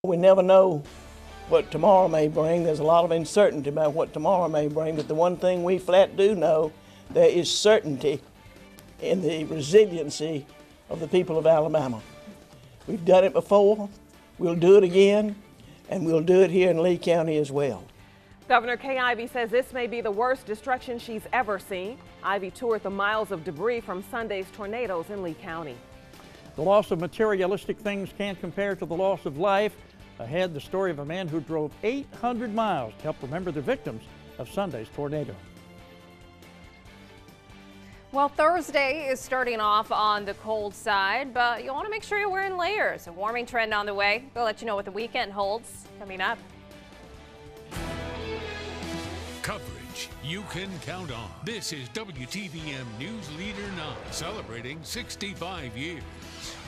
We never know what tomorrow may bring. There's a lot of uncertainty about what tomorrow may bring, but the one thing we flat do know, there is certainty in the resiliency of the people of Alabama. We've done it before, we'll do it again, and we'll do it here in Lee County as well. Governor Kay Ivey says this may be the worst destruction she's ever seen. Ivey toured the miles of debris from Sunday's tornadoes in Lee County. The loss of materialistic things can't compare to the loss of life. Ahead, the story of a man who drove 800 miles to help remember the victims of Sunday's tornado. Well, Thursday is starting off on the cold side, but you'll want to make sure you're wearing layers. A warming trend on the way. We'll let you know what the weekend holds coming up. Coverage you can count on. This is WTVM News Leader 9, celebrating 65 years.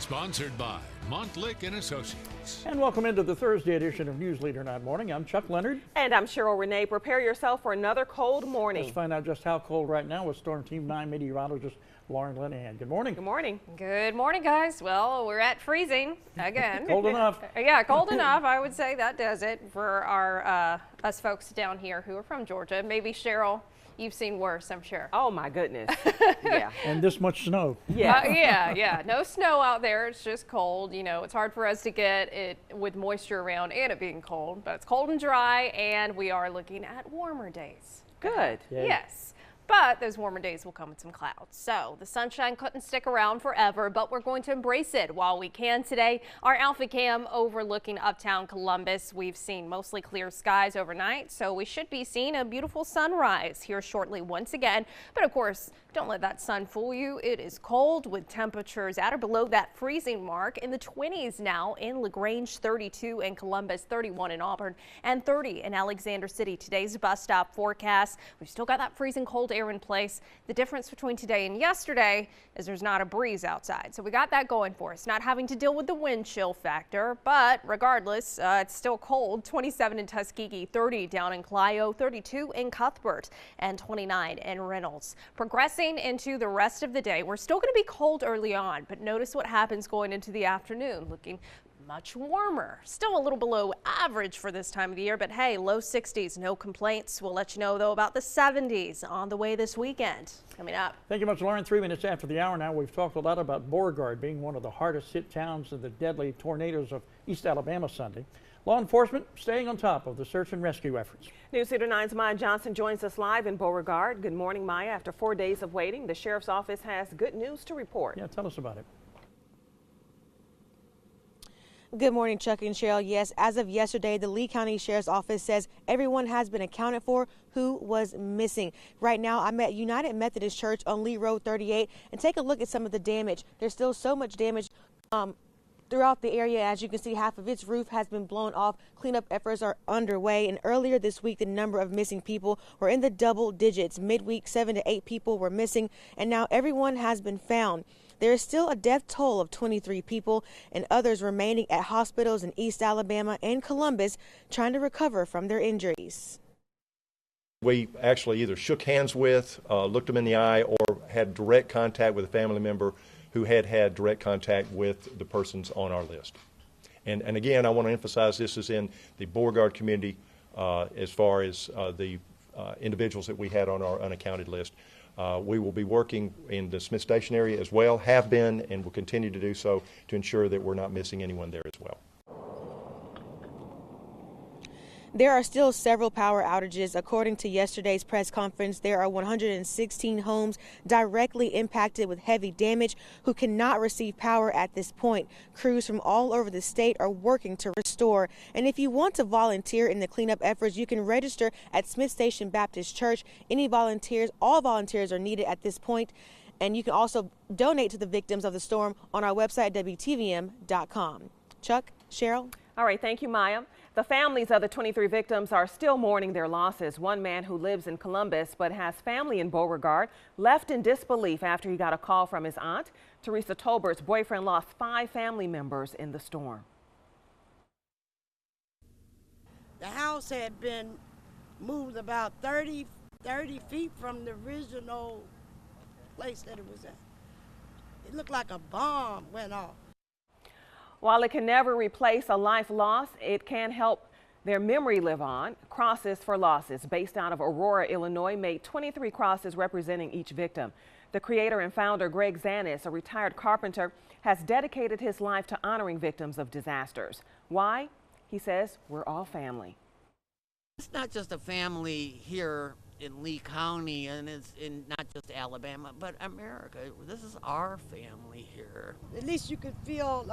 Sponsored by Montlick and Associates. And welcome into the Thursday edition of News Leader 9 Morning. I'm Chuck Leonard. And I'm Cheryl Renee. Prepare yourself for another cold morning. Let's find out just how cold right now with Storm Team 9 meteorologist Lauren Linehan. Good morning. Good morning. Good morning, guys. Well, we're at freezing again. Cold enough. Yeah, cold enough. I would say that does it for our us folks down here who are from Georgia. Maybe Cheryl, you've seen worse, I'm sure. Oh my goodness. Yeah. And this much snow. Yeah. Yeah. No snow out there. It's just cold. You know, it's hard for us to get it with moisture around and it being cold, but it's cold and dry, and we are looking at warmer days. Good. Yay. Yes. But those warmer days will come with some clouds. So the sunshine couldn't stick around forever, but we're going to embrace it while we can today. Our Alpha Cam overlooking uptown Columbus. We've seen mostly clear skies overnight, so we should be seeing a beautiful sunrise here shortly once again. But of course, don't let that sun fool you. It is cold with temperatures at or below that freezing mark in the 20s now in LaGrange, 32 in Columbus, 31 in Auburn, and 30 in Alexander City. Today's bus stop forecast. We've still got that freezing cold air in place. The difference between today and yesterday is there's not a breeze outside. So we got that going for us, not having to deal with the wind chill factor, but regardless, it's still cold. 27 in Tuskegee, 30 down in Clio, 32 in Cuthbert, and 29 in Reynolds. Progressing into the rest of the day, we're still going to be cold early on, but notice what happens going into the afternoon, looking much warmer. Still a little below average for this time of the year, but hey, low 60s, no complaints. We'll let you know, though, about the 70s on the way this weekend. Coming up. Thank you much, Lauren. 3 minutes after the hour now. We've talked a lot about Beauregard being one of the hardest hit towns in the deadly tornadoes of East Alabama Sunday. Law enforcement staying on top of the search and rescue efforts. News Leader 9's Maya Johnson joins us live in Beauregard. Good morning, Maya. After 4 days of waiting, the sheriff's office has good news to report. Yeah, tell us about it. Good morning, Chuck and Cheryl. Yes, as of yesterday, the Lee County Sheriff's Office says everyone has been accounted for who was missing. Right now, I'm at United Methodist Church on Lee Road 38, and take a look at some of the damage. There's still so much damage throughout the area. As you can see, half of its roof has been blown off. Cleanup efforts are underway, and earlier this week, the number of missing people were in the double digits. Midweek, 7 to 8 people were missing, and now everyone has been found. There is still a death toll of 23 people and others remaining at hospitals in East Alabama and Columbus trying to recover from their injuries. We actually either shook hands with, looked them in the eye, or had direct contact with a family member who had direct contact with the persons on our list. And again, I want to emphasize this is in the Beauregard community as far as the individuals that we had on our unaccounted list. We will be working in the Smith Station area as well, have been, and will continue to do so to ensure that we're not missing anyone there as well. There are still several power outages. According to yesterday's press conference, there are 116 homes directly impacted with heavy damage who cannot receive power at this point. Crews from all over the state are working to restore. And if you want to volunteer in the cleanup efforts, you can register at Smith Station Baptist Church. All volunteers are needed at this point. And you can also donate to the victims of the storm on our website, WTVM.com. Chuck, Cheryl. All right, thank you, Maya. The families of the 23 victims are still mourning their losses. One man who lives in Columbus but has family in Beauregard left in disbelief after he got a call from his aunt. Teresa Tolbert's boyfriend lost 5 family members in the storm. The house had been moved about 30 feet from the original place that it was at. It looked like a bomb went off. While it can never replace a life lost, it can help their memory live on. Crosses for Losses, based out of Aurora, Illinois, made 23 crosses representing each victim. The creator and founder, Greg Zanis, a retired carpenter, has dedicated his life to honoring victims of disasters. Why? He says, we're all family. It's not just a family here in Lee County, and it's in not just Alabama, but America. This is our family here. At least you could feel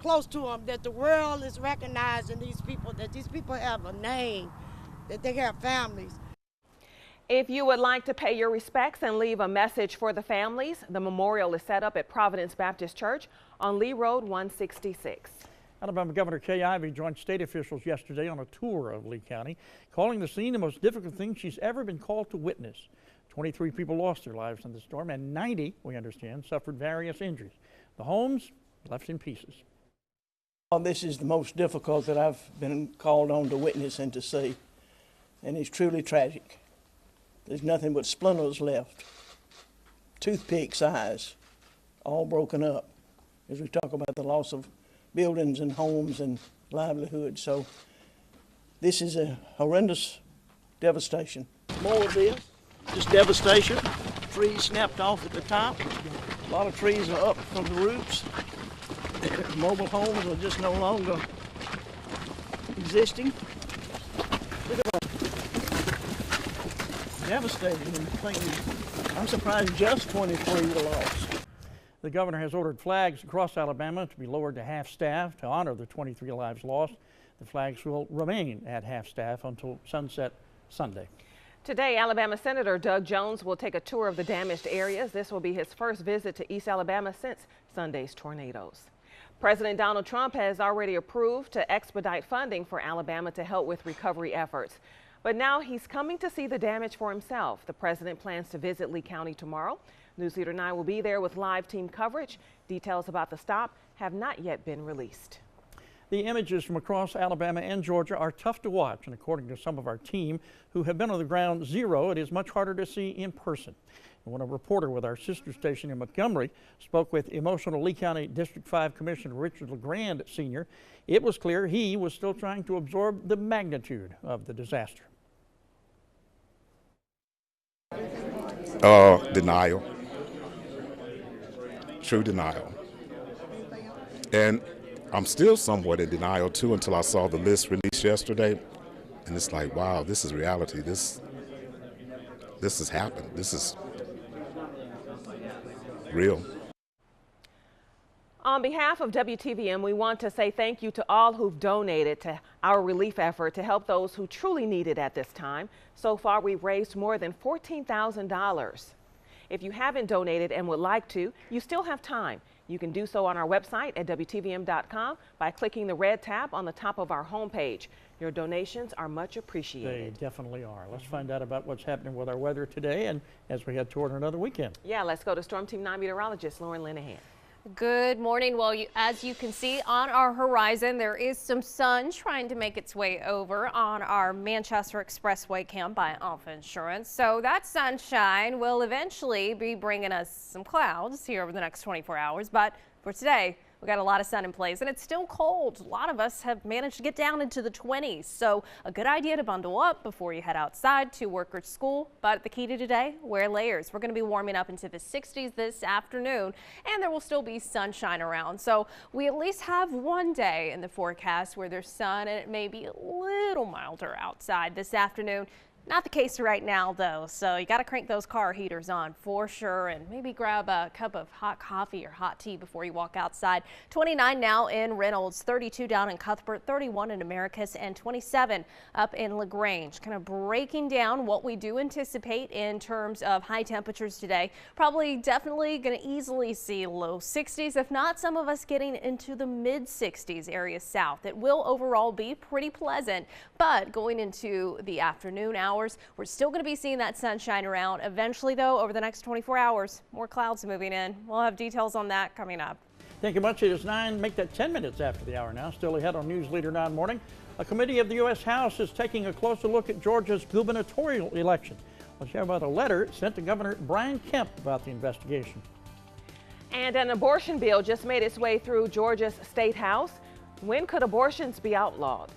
close to them, that the world is recognizing these people, that these people have a name, that they have families. If you would like to pay your respects and leave a message for the families, the memorial is set up at Providence Baptist Church on Lee Road 166. Alabama Governor Kay Ivey joined state officials yesterday on a tour of Lee County, calling the scene the most difficult thing she's ever been called to witness. 23 people lost their lives in the storm, and 90, we understand, suffered various injuries. The homes left in pieces. This is the most difficult that I've been called on to witness and to see, and it's truly tragic. There's nothing but splinters left, toothpick size, all broken up, as we talk about the loss of buildings and homes and livelihoods. So this is a horrendous devastation. More of this, just devastation. Trees snapped off at the top. A lot of trees are up from the roofs. Mobile homes are just no longer existing. Look at that. Devastating thing. I'm surprised just 23 were lost. The governor has ordered flags across Alabama to be lowered to half-staff to honor the 23 lives lost. The flags will remain at half-staff until sunset Sunday. Today, Alabama Senator Doug Jones will take a tour of the damaged areas. This will be his first visit to East Alabama since Sunday's tornadoes. President Donald Trump has already approved to expedite funding for Alabama to help with recovery efforts. But now he's coming to see the damage for himself. The president plans to visit Lee County tomorrow. News Leader 9 will be there with live team coverage. Details about the stop have not yet been released. The images from across Alabama and Georgia are tough to watch, and according to some of our team who have been on the ground zero, it is much harder to see in person. And when a reporter with our sister station in Montgomery spoke with emotional Lee County District 5 Commissioner Richard LeGrand Sr., it was clear he was still trying to absorb the magnitude of the disaster. Denial. True denial. And I'm still somewhat in denial too until I saw the list released yesterday. And it's like, wow, this is reality. This has happened. This is real. On behalf of WTVM, we want to say thank you to all who've donated to our relief effort to help those who truly need it at this time. So far, we've raised more than $14,000. If you haven't donated and would like to, you still have time. You can do so on our website at WTVM.com by clicking the red tab on the top of our homepage. Your donations are much appreciated. They definitely are. Let's find out about what's happening with our weather today and as we head toward another weekend. Yeah, let's go to Storm Team 9 meteorologist Lauren Linehan. Good morning. Well, as you can see on our horizon, there is some sun trying to make its way over on our Manchester Expressway cam by Alpha Insurance. So that sunshine will eventually be bringing us some clouds here over the next 24 hours. But for today, we got a lot of sun in place and it's still cold. A lot of us have managed to get down into the 20s. So a good idea to bundle up before you head outside to work or school. But the key to today, wear layers. We're going to be warming up into the 60s this afternoon and there will still be sunshine around. So we at least have one day in the forecast where there's sun and it may be a little milder outside this afternoon. Not the case right now, though, so you got to crank those car heaters on for sure and maybe grab a cup of hot coffee or hot tea before you walk outside. 29 now in Reynolds, 32 down in Cuthbert, 31 in Americus, and 27 up in LaGrange. Kind of breaking down what we do anticipate in terms of high temperatures today. Probably definitely going to easily see low 60s, if not some of us getting into the mid 60s areas south. It will overall be pretty pleasant, but going into the afternoon hours, we're still going to be seeing that sunshine around. Eventually, though, over the next 24 hours, more clouds moving in. We'll have details on that coming up. Thank you much. It is 9. Make that 10 minutes after the hour now. Still ahead on News Leader 9 Morning. A committee of the U.S. House is taking a closer look at Georgia's gubernatorial election. We'll share about a letter sent to Governor Brian Kemp about the investigation. And an abortion bill just made its way through Georgia's state house. When could abortions be outlawed?